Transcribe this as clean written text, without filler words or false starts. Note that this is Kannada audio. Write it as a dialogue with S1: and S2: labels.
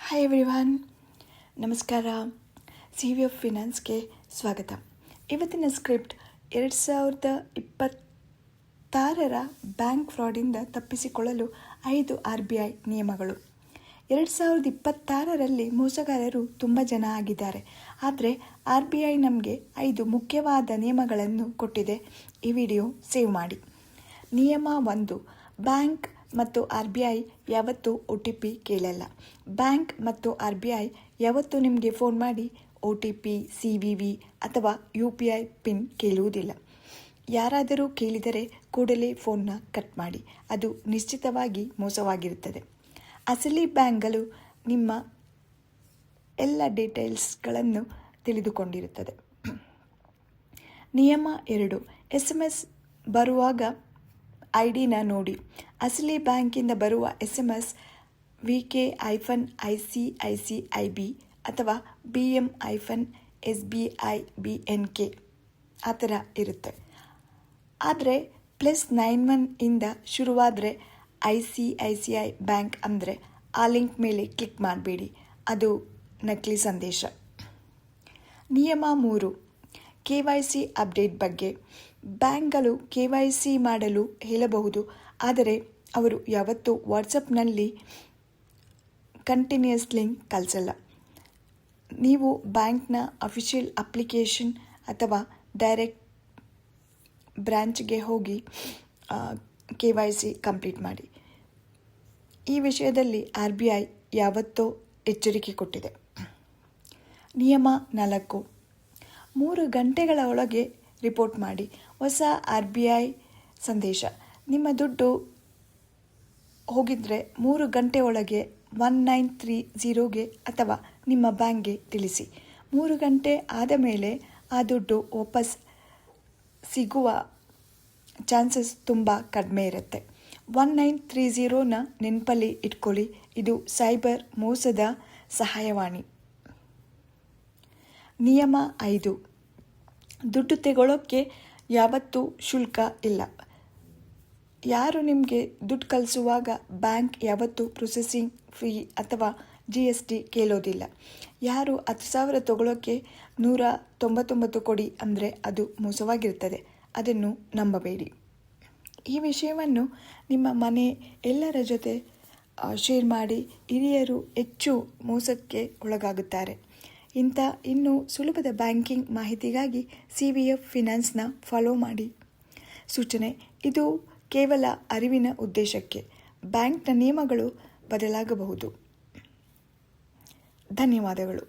S1: ಹಾಯ್ ಎವ್ರಿವಾನ್, ನಮಸ್ಕಾರ. CVF ಫಿನಾನ್ಸ್ಗೆ ಸ್ವಾಗತ. ಇವತ್ತಿನ ಸ್ಕ್ರಿಪ್ಟ್ 2026 ಬ್ಯಾಂಕ್ ಫ್ರಾಡಿಂದ ತಪ್ಪಿಸಿಕೊಳ್ಳಲು 5 RBI ನಿಯಮಗಳು. 2026ರಲ್ಲಿ ಮೋಸಗಾರರು ತುಂಬ ಜನ ಆಗಿದ್ದಾರೆ. ಆದರೆ RBI ನಮಗೆ 5 ಮುಖ್ಯವಾದ ನಿಯಮಗಳನ್ನು ಕೊಟ್ಟಿದೆ. ಈ ವಿಡಿಯೋ ಸೇವ್ ಮಾಡಿ. ನಿಯಮ 1, ಬ್ಯಾಂಕ್ ಮತ್ತು RBI ಯಾವತ್ತೂ OTP ಕೇಳಲ್ಲ. ಬ್ಯಾಂಕ್ ಮತ್ತು RBI ಯಾವತ್ತೂ ನಿಮಗೆ ಫೋನ್ ಮಾಡಿ OTP, CVV ಅಥವಾ UPI ಪಿನ್ ಕೇಳುವುದಿಲ್ಲ. ಯಾರಾದರೂ ಕೇಳಿದರೆ ಕೂಡಲೇ ಫೋನ್ನ ಕಟ್ ಮಾಡಿ. ಅದು ನಿಶ್ಚಿತವಾಗಿ ಮೋಸವಾಗಿರುತ್ತದೆ. ಅಸಲಿ ಬ್ಯಾಂಕ್ಗಳು ನಿಮ್ಮ ಎಲ್ಲ ಡೀಟೇಲ್ಸ್ಗಳನ್ನು ತಿಳಿದುಕೊಂಡಿರುತ್ತದೆ. ನಿಯಮ 2, SMS ಬರುವಾಗ IDನ ನೋಡಿ. ಅಸಲಿ ಬ್ಯಾಂಕಿಂದ ಬರುವ SMS VK-ICICIB ಅಥವಾ BM-SBI BNK ಆ ಥರ ಇರುತ್ತೆ. ಆದರೆ +91 ಇಂದ ಶುರುವಾದರೆ ICICI ಬ್ಯಾಂಕ್ ಅಂದರೆ ಆ ಲಿಂಕ್ ಮೇಲೆ ಕ್ಲಿಕ್ ಮಾಡಬೇಡಿ, ಅದು ನಕಲಿ ಸಂದೇಶ. ನಿಯಮ 3, KYC ಅಪ್ಡೇಟ್ ಬಗ್ಗೆ. ಬ್ಯಾಂಕ್ಗಳು KYC ಮಾಡಲು ಹೇಳಬಹುದು, ಆದರೆ ಅವರು ಯಾವತ್ತೂ ವಾಟ್ಸಪ್ನಲ್ಲಿ ಕಂಟಿನ್ಯೂಸ್ ಲಿಂಕ್ ಕಳಿಸಲ್ಲ. ನೀವು ಬ್ಯಾಂಕ್ನ ಅಫಿಷಿಯಲ್ ಅಪ್ಲಿಕೇಶನ್ ಅಥವಾ ಡೈರೆಕ್ಟ್ ಬ್ರಾಂಚ್ಗೆ ಹೋಗಿ KYC ಕಂಪ್ಲೀಟ್ ಮಾಡಿ. ಈ ವಿಷಯದಲ್ಲಿ RBI ಯಾವತ್ತೂ ಎಚ್ಚರಿಕೆ ಕೊಟ್ಟಿದೆ. ನಿಯಮ 4, 3 ಗಂಟೆಗಳ ಒಳಗೆ ರಿಪೋರ್ಟ್ ಮಾಡಿ. ಹೊಸ RBI ಸಂದೇಶ. ನಿಮ್ಮ ದುಡ್ಡು ಹೋಗಿದ್ರೆ 3 ಗಂಟೆ ಒಳಗೆ 1930ಗೆ ಅಥವಾ ನಿಮ್ಮ ಬ್ಯಾಂಕ್ಗೆ ತಿಳಿಸಿ. 3 ಗಂಟೆ ಆದ ಮೇಲೆ ಆ ದುಡ್ಡು ವಾಪಸ್ ಸಿಗುವ ಚಾನ್ಸಸ್ ತುಂಬ ಕಡಿಮೆ ಇರುತ್ತೆ. 1930ನ ನೆನಪಲ್ಲಿ ಇಟ್ಕೊಳ್ಳಿ, ಇದು ಸೈಬರ್ ಮೋಸದ ಸಹಾಯವಾಣಿ. ನಿಯಮ 5, ದುಡ್ಡು ತೆಗೊಳ್ಳೋಕ್ಕೆ ಯಾವತ್ತೂ ಶುಲ್ಕ ಇಲ್ಲ. ಯಾರು ನಿಮಗೆ ದುಡ್ಡು ಕಳಿಸುವಾಗ ಬ್ಯಾಂಕ್ ಯಾವತ್ತೂ ಪ್ರೊಸೆಸಿಂಗ್ ಫೀ ಅಥವಾ GST ಕೇಳೋದಿಲ್ಲ. ಯಾರು 10,000 ತಗೊಳ್ಳೋಕ್ಕೆ 199 ಕೊಡಿ ಅಂದರೆ ಅದು ಮೋಸವಾಗಿರ್ತದೆ. ಅದನ್ನು ನಂಬಬೇಡಿ. ಈ ವಿಷಯವನ್ನು ನಿಮ್ಮ ಮನೆ ಎಲ್ಲರ ಜೊತೆ ಶೇರ್ ಮಾಡಿ. ಹಿರಿಯರು ಹೆಚ್ಚು ಮೋಸಕ್ಕೆ ಒಳಗಾಗುತ್ತಾರೆ. ಇಂಥ ಇನ್ನೂ ಸುಲಭದ ಬ್ಯಾಂಕಿಂಗ್ ಮಾಹಿತಿಗಾಗಿ CVF ಫಿನಾನ್ಸ್ನ ಫಾಲೋ ಮಾಡಿ. ಸೂಚನೆ: ಇದು ಕೇವಲ ಅರಿವಿನ ಉದ್ದೇಶಕ್ಕೆ. ಬ್ಯಾಂಕ್ನ ನಿಯಮಗಳು ಬದಲಾಗಬಹುದು. ಧನ್ಯವಾದಗಳು.